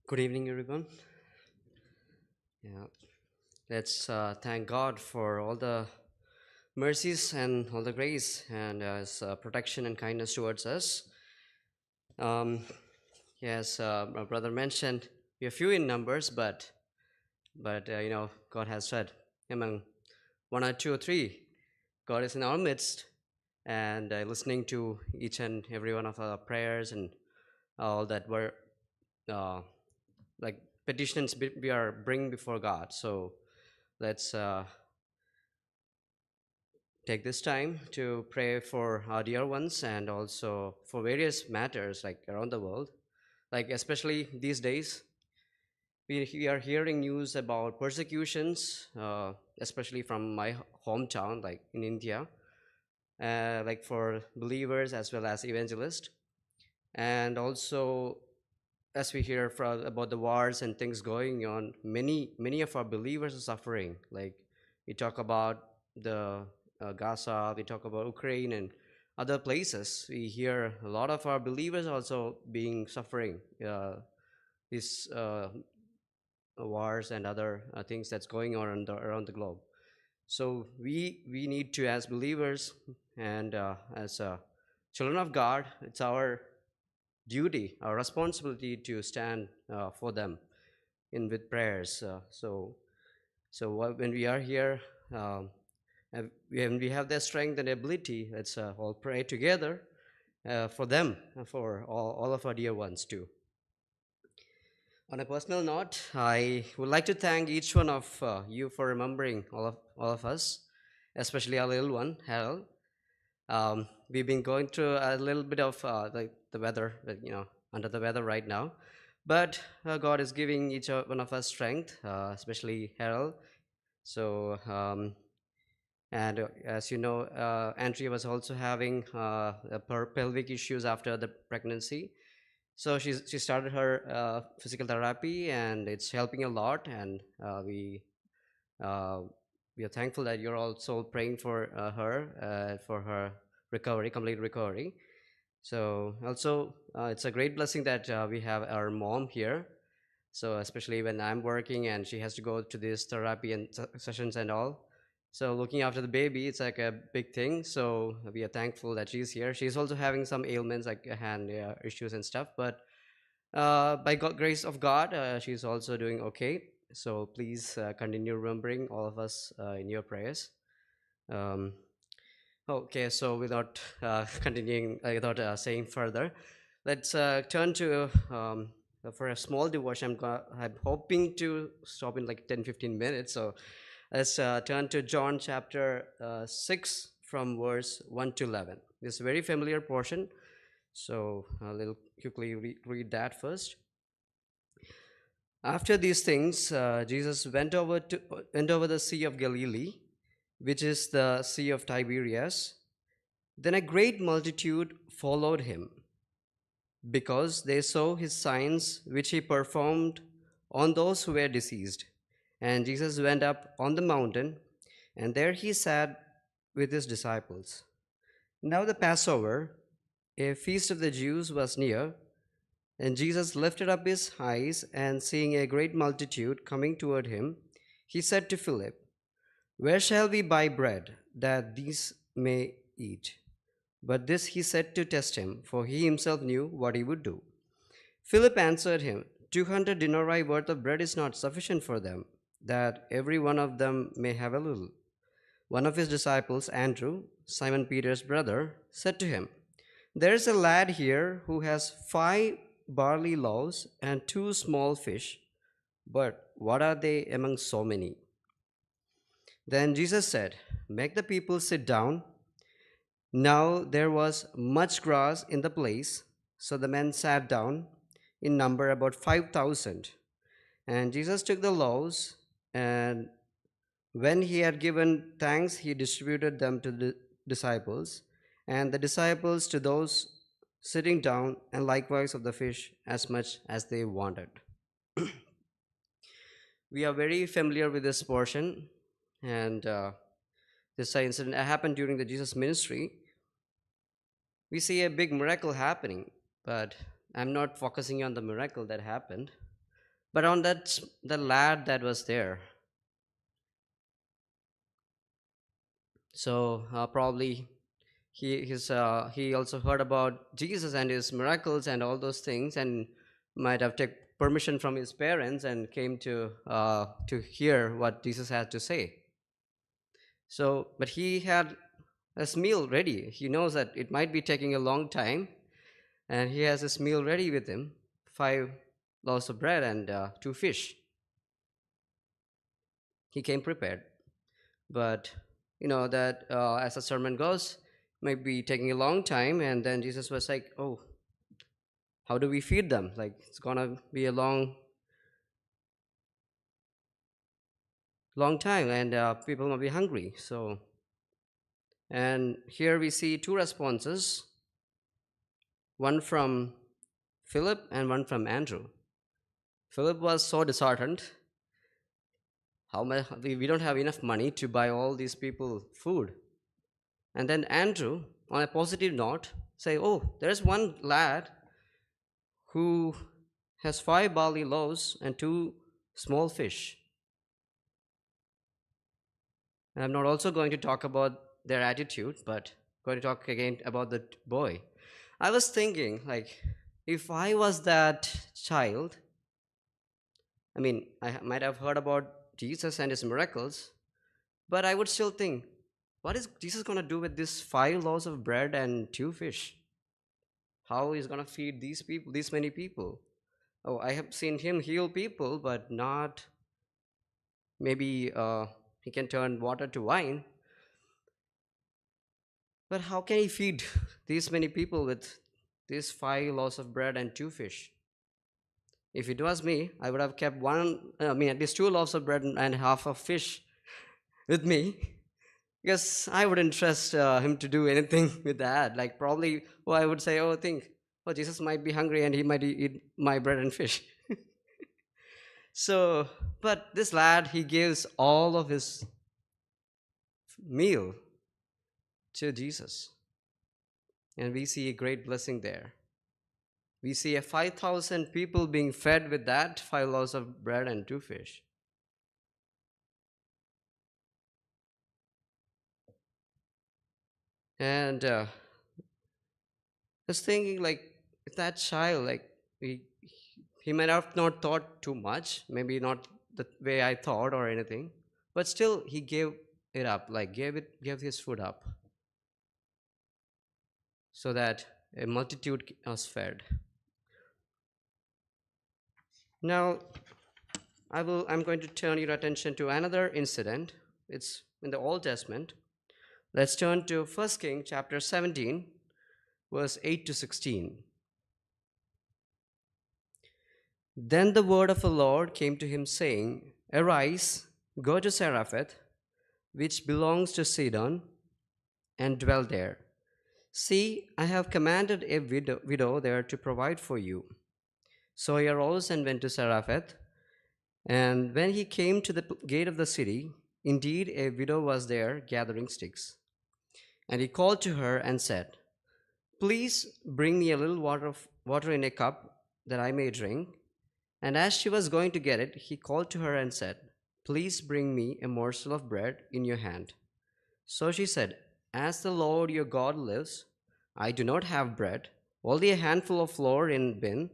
Good evening, everyone. Yeah, let's thank God for all the mercies and all the grace and His protection and kindness towards us. Um, yes, my brother mentioned we are few in numbers, but God has said among one or two or three, God is in our midst, and listening to each and every one of our prayers and all that were uh, like petitions we are bringing before God. So let's take this time to pray for our dear ones and also for various matters like around the world. Like, especially these days, we are hearing news about persecutions, especially from my hometown, like in India, like for believers as well as evangelists. And also, as we hear about the wars and things going on, many of our believers are suffering. Like, we talk about the Gaza, we talk about Ukraine and other places. We hear a lot of our believers also being suffering these wars and other things that's going on around the globe. So we need to, as believers and as children of God, it's our duty, our responsibility to stand for them in with prayers. When we are here, um, when we have the strength and ability, let's all pray together for them, for all of our dear ones too. On a personal note, I would like to thank each one of you for remembering all of us, especially our little one, Harold. We've been going through a little bit of the weather, under the weather right now. But God is giving each one of us strength, especially Harold. So, and as you know, Andrea was also having pelvic issues after the pregnancy. So she started her physical therapy, and it's helping a lot. And uh, we are thankful that you're also praying for her for her recovery, complete recovery. So also, it's a great blessing that we have our mom here. So especially when I'm working and she has to go to this therapy and sessions and all. So looking after the baby, it's like a big thing. So we are thankful that she's here. She's also having some ailments like hand issues and stuff, but by grace of God, she's also doing okay. So please continue remembering all of us in your prayers. Um, okay, so without continuing, without saying further, let's turn to for a small devotion. I'm hoping to stop in like 10-15 minutes. So let's turn to John chapter 6 from verse 1 to 11. This is a very familiar portion. So I'll quickly read that first. After these things, Jesus went over the Sea of Galilee, which is the Sea of Tiberias. Then a great multitude followed him, because they saw his signs which he performed on those who were diseased. And Jesus went up on the mountain, and there he sat with his disciples. Now the Passover, a feast of the Jews, was near. And Jesus lifted up his eyes, and seeing a great multitude coming toward him, he said to Philip, "Where shall we buy bread that these may eat?" But this he said to test him, for he himself knew what he would do. Philip answered him, 200 denarii worth of bread is not sufficient for them, that every one of them may have a little. One of his disciples, Andrew, Simon Peter's brother, said to him, "There is a lad here who has 5 barley loaves and 2 small fish, but what are they among so many?" Then Jesus said, "Make the people sit down." Now there was much grass in the place, so the men sat down, in number about 5,000. And Jesus took the loaves, and when he had given thanks, he distributed them to the disciples, and the disciples to those sitting down, and likewise of the fish as much as they wanted. We are very familiar with this portion, and this incident happened during the Jesus ministry. We see a big miracle happening, but I'm not focusing on the miracle that happened. But on the lad that was there, so probably he also heard about Jesus and his miracles and all those things, and might have taken permission from his parents and came to hear what Jesus had to say. So, but he had his meal ready. He knows that it might be taking a long time, and he has his meal ready with him: five loaves of bread and two fish. He came prepared, but you know that as the sermon goes, might be taking a long time, and then Jesus was like, "Oh, how do we feed them? Like it's gonna be a long time, and people might be hungry." So, and here we see two responses: one from Philip and one from Andrew. Philip was so disheartened. How much we don't have enough money to buy all these people food. And then Andrew, on a positive note, say, "Oh, there's one lad who has five barley loaves and two small fish." And I'm not also going to talk about their attitude, but going to talk again about the boy. I was thinking, like, if I was that child, I mean, I might have heard about Jesus and his miracles, but I would still think, what is Jesus going to do with this five loaves of bread and two fish? How he's going to feed these people, these many people? Oh, I have seen him heal people, but not maybe he can turn water to wine. But how can he feed these many people with these five loaves of bread and two fish? If it was me, I would have kept at least two loaves of bread and half of fish with me, because I wouldn't trust him to do anything with that. Like probably, I would say, oh, Jesus might be hungry and he might eat my bread and fish. So, but this lad, he gives all of his meal to Jesus, and we see a great blessing there. We see a 5,000 people being fed with that five loaves of bread and two fish. And I was thinking, like, if that child, like, he might have not thought too much, maybe not the way I thought or anything, but still he gave it up, like gave his food up, so that a multitude was fed. Now, I'm going to turn your attention to another incident. It's in the Old Testament. Let's turn to 1 King chapter 17, verse 8 to 16. Then the word of the Lord came to him, saying, "Arise, go to Zarephath, which belongs to Sidon, and dwell there. See, I have commanded a widow there to provide for you." So he arose and went to Zarephath. And when he came to the gate of the city, indeed a widow was there gathering sticks. And he called to her and said, "Please bring me a little water in a cup that I may drink." And as she was going to get it, he called to her and said, "Please bring me a morsel of bread in your hand." So she said, "As the Lord your God lives, I do not have bread, only a handful of flour in a bin,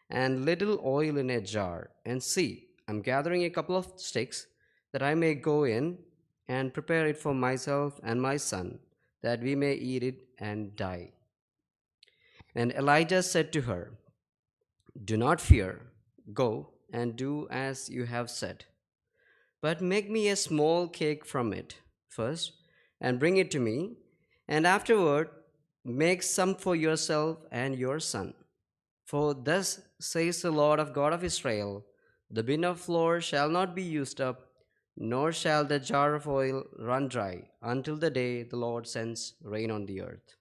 and little oil in a jar. And see, I'm gathering a couple of sticks, that I may go in and prepare it for myself and my son, that we may eat it and die." And Elijah said to her, "Do not fear. Go and do as you have said. But make me a small cake from it first, and bring it to me, and afterward make some for yourself and your son. For thus says the Lord of God of Israel, the bin of flour shall not be used up, nor shall the jar of oil run dry, until the day the Lord sends rain on the earth."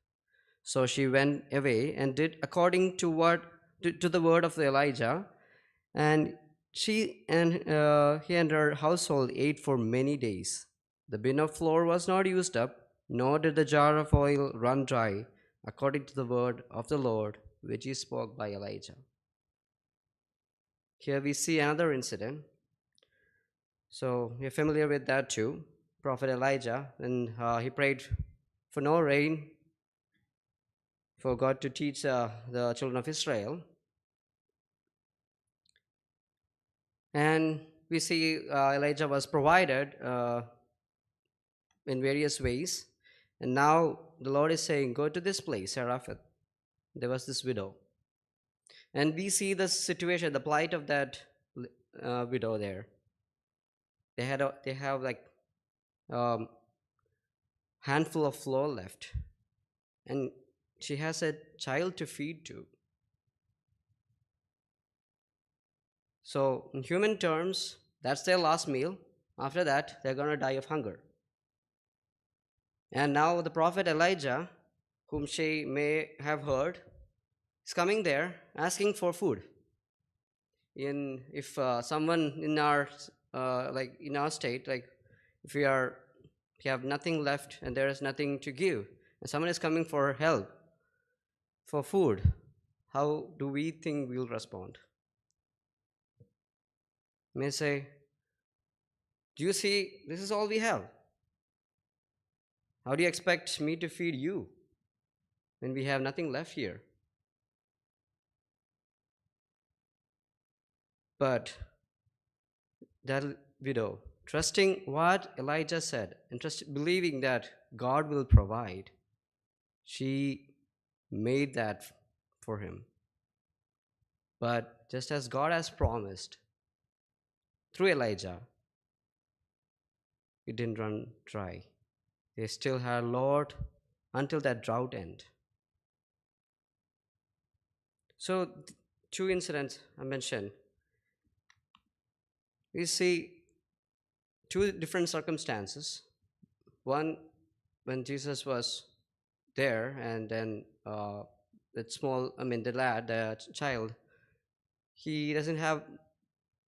So she went away and did according to the word of the Elijah, and he and her household ate for many days. The bin of flour was not used up, nor did the jar of oil run dry, according to the word of the Lord which he spoke by Elijah. Here we see another incident. So you're familiar with that too. Prophet Elijah, and he prayed for no rain, for God to teach the children of Israel. And we see Elijah was provided in various ways. And now the Lord is saying, go to this place, Seraphat. There was this widow. And we see the situation, the plight of that widow there. They have like um, handful of flour left, and she has a child to feed to. So in human terms, that's their last meal. After that, they're going to die of hunger. And now the prophet Elijah, whom she may have heard, is coming there asking for food. In if someone in our like in our state, like if we have nothing left and there is nothing to give, and someone is coming for help, for food, how do we think we'll respond? May say, do you see, this is all we have. How do you expect me to feed you when we have nothing left here? But that widow, trusting what Elijah said and believing that God will provide, she made that for him. But just as God has promised through Elijah, it didn't run dry. They still had Lord until that drought end. So, two incidents I mentioned. We see two different circumstances. One, when Jesus was there, and then that small, I mean, the lad, the child, he doesn't have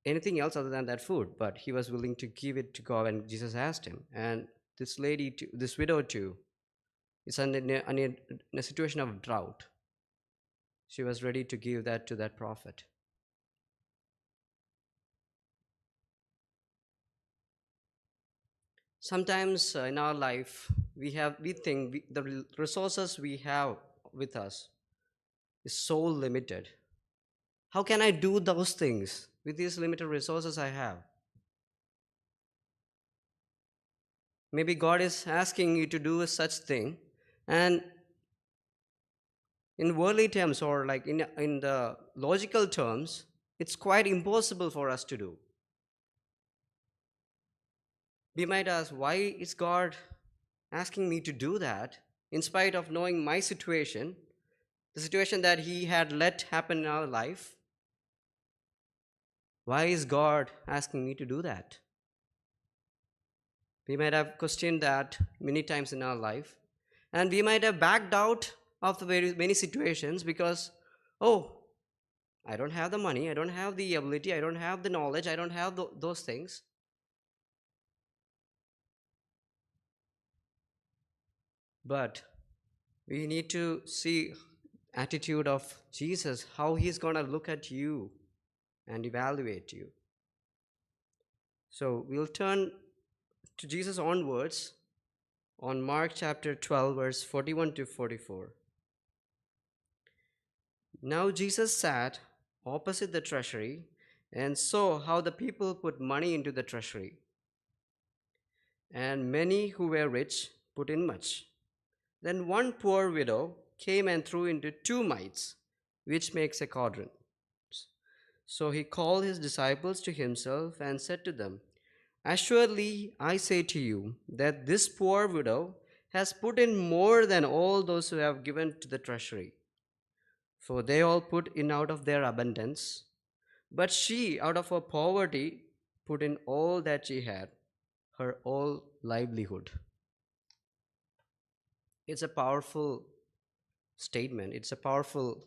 anything else other than that food, but he was willing to give it to God when Jesus asked him. And this lady, too, this widow too, is in a situation of drought. She was ready to give that to that prophet. Sometimes in our life, we think the resources we have with us is so limited. How can I do those things with these limited resources I have? Maybe God is asking you to do such thing, and in worldly terms, or like in the logical terms, it's quite impossible for us to do. We might ask, why is God asking me to do that in spite of knowing my situation, the situation that He had let happen in our life? Why is God asking me to do that? We might have questioned that many times in our life, and we might have backed out of the very many situations because, oh, I don't have the money, I don't have the ability, I don't have the knowledge, I don't have those things. But we need to see attitude of Jesus, how he's going to look at you and evaluate you. So we'll turn to Jesus' own words on Mark chapter 12, verse 41 to 44. Now Jesus sat opposite the treasury and saw how the people put money into the treasury. And many who were rich put in much. Then one poor widow came and threw into 2 mites, which makes a quadrant. So he called his disciples to himself and said to them, assuredly, I say to you that this poor widow has put in more than all those who have given to the treasury. For they all put in out of their abundance, but she, out of her poverty, put in all that she had, her whole livelihood. It's a powerful statement. It's a powerful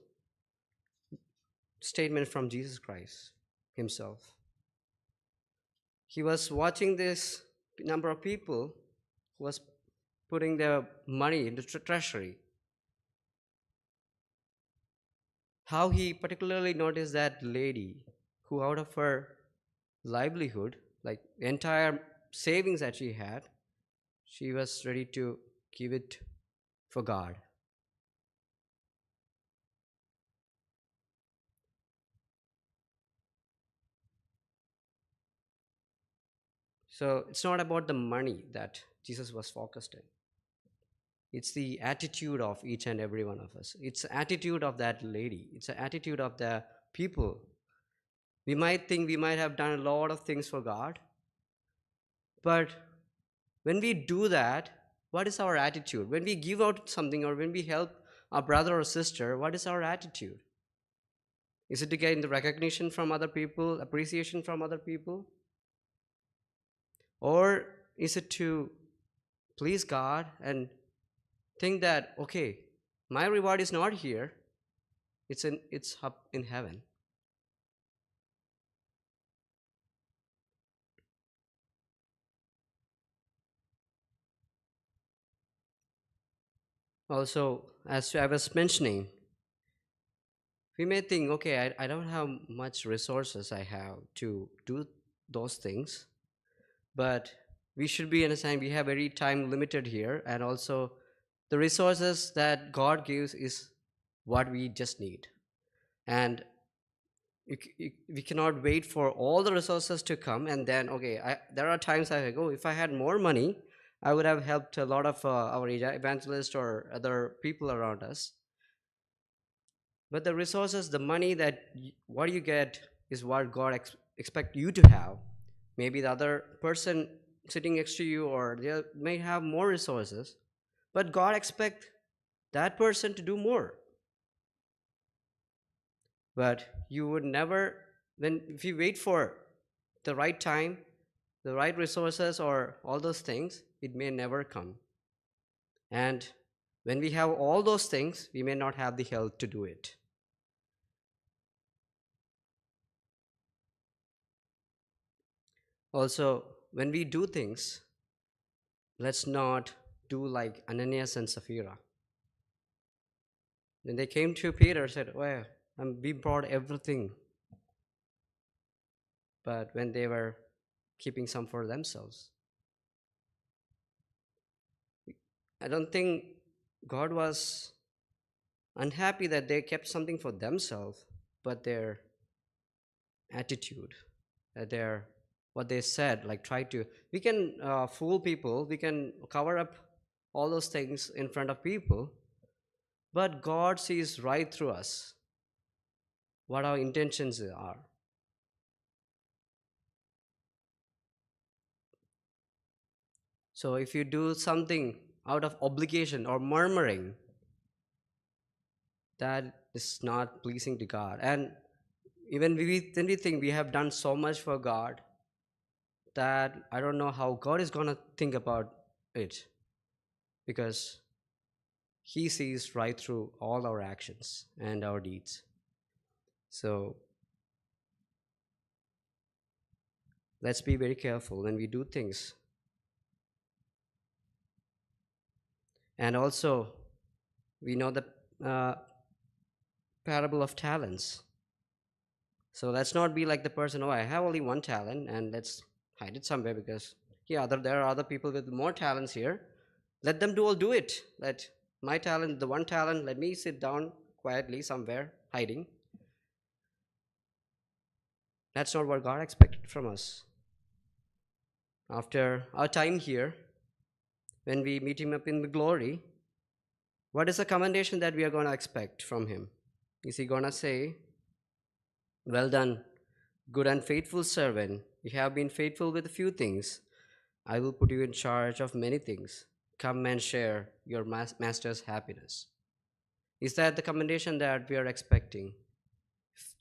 statement from Jesus Christ himself. He was watching this number of people who was putting their money in the treasury. How he particularly noticed that lady who out of her livelihood, like entire savings that she had, she was ready to give it for God. So it's not about the money that Jesus was focused on. It's the attitude of each and every one of us. It's the attitude of that lady. It's the attitude of the people. We might think we might have done a lot of things for God, but when we do that, what is our attitude? When we give out something or when we help our brother or sister, what is our attitude? Is it to get the recognition from other people, appreciation from other people? Or is it to please God and think that, okay, my reward is not here, it's up in heaven. Also, as I was mentioning, we may think, okay, I don't have much resources I have to do those things, but we should be understanding we have very time limited here, and also the resources that God gives is what we just need. And we cannot wait for all the resources to come and then, okay, there are times I go, if I had more money, I would have helped a lot of our evangelists or other people around us. But the resources, the money that what you get is what God expect you to have. Maybe the other person sitting next to you or they may have more resources, but God expect that person to do more. But you would never, when if you wait for the right time, the right resources or all those things, it may never come. And when we have all those things, we may not have the health to do it. Also, when we do things, let's not do like Ananias and Sapphira. When they came to Peter, said, well, we brought everything. But when they were keeping some for themselves, I don't think God was unhappy that they kept something for themselves, but their attitude, their what they said, like try to, we can fool people, we can cover up all those things in front of people, but God sees right through us what our intentions are. So if you do something out of obligation or murmuring, that is not pleasing to God. And even when we think we have done so much for God, that I don't know how God is going to think about it, because He sees right through all our actions and our deeds. So let's be very careful when we do things. And also, we know the uh, parable of talents. So let's not be like the person, oh, I have only one talent and let's hide it somewhere because yeah, there are other people with more talents here. Let them do it. Let my talent, the one talent, let me sit down quietly somewhere, hiding. That's not what God expected from us. After our time here, when we meet Him up in the glory, what is the commendation that we are going to expect from Him? Is He going to say, well done, good and faithful servant. You have been faithful with a few things. I will put you in charge of many things. Come and share your master's happiness. Is that the commendation that we are expecting?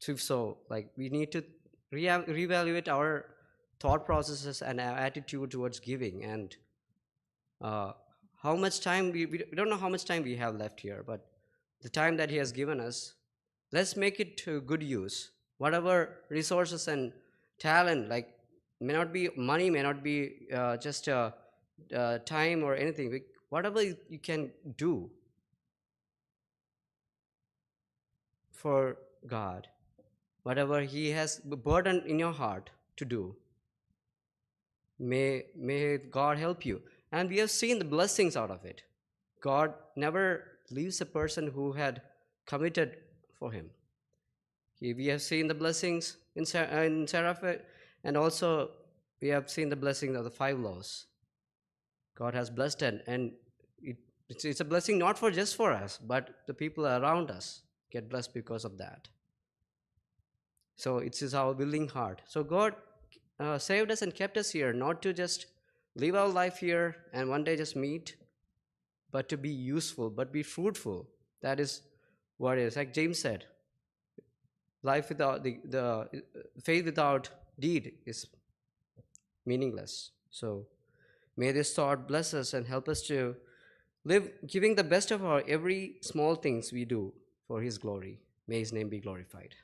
If so, like we need to reevaluate our thought processes and our attitude towards giving, and uh, how much time we don't know how much time we have left here, but the time that He has given us, let's make it to good use. Whatever resources and talent, like may not be money, may not be just time or anything, whatever you can do for God, whatever He has burden in your heart to do, may God help you. And we have seen the blessings out of it. God never leaves a person who had committed for Him. We have seen the blessings in Seraph, and also we have seen the blessings of the five laws. God has blessed it, and it's a blessing not for just for us, but the people around us get blessed because of that. So it is our willing heart. So God saved us and kept us here, not to just live our life here and one day just meet, but to be useful, but be fruitful. That is what it is. Like James said, life without the faith without deed is meaningless. So may this thought bless us and help us to live giving the best of our every small things we do for His glory. May His name be glorified.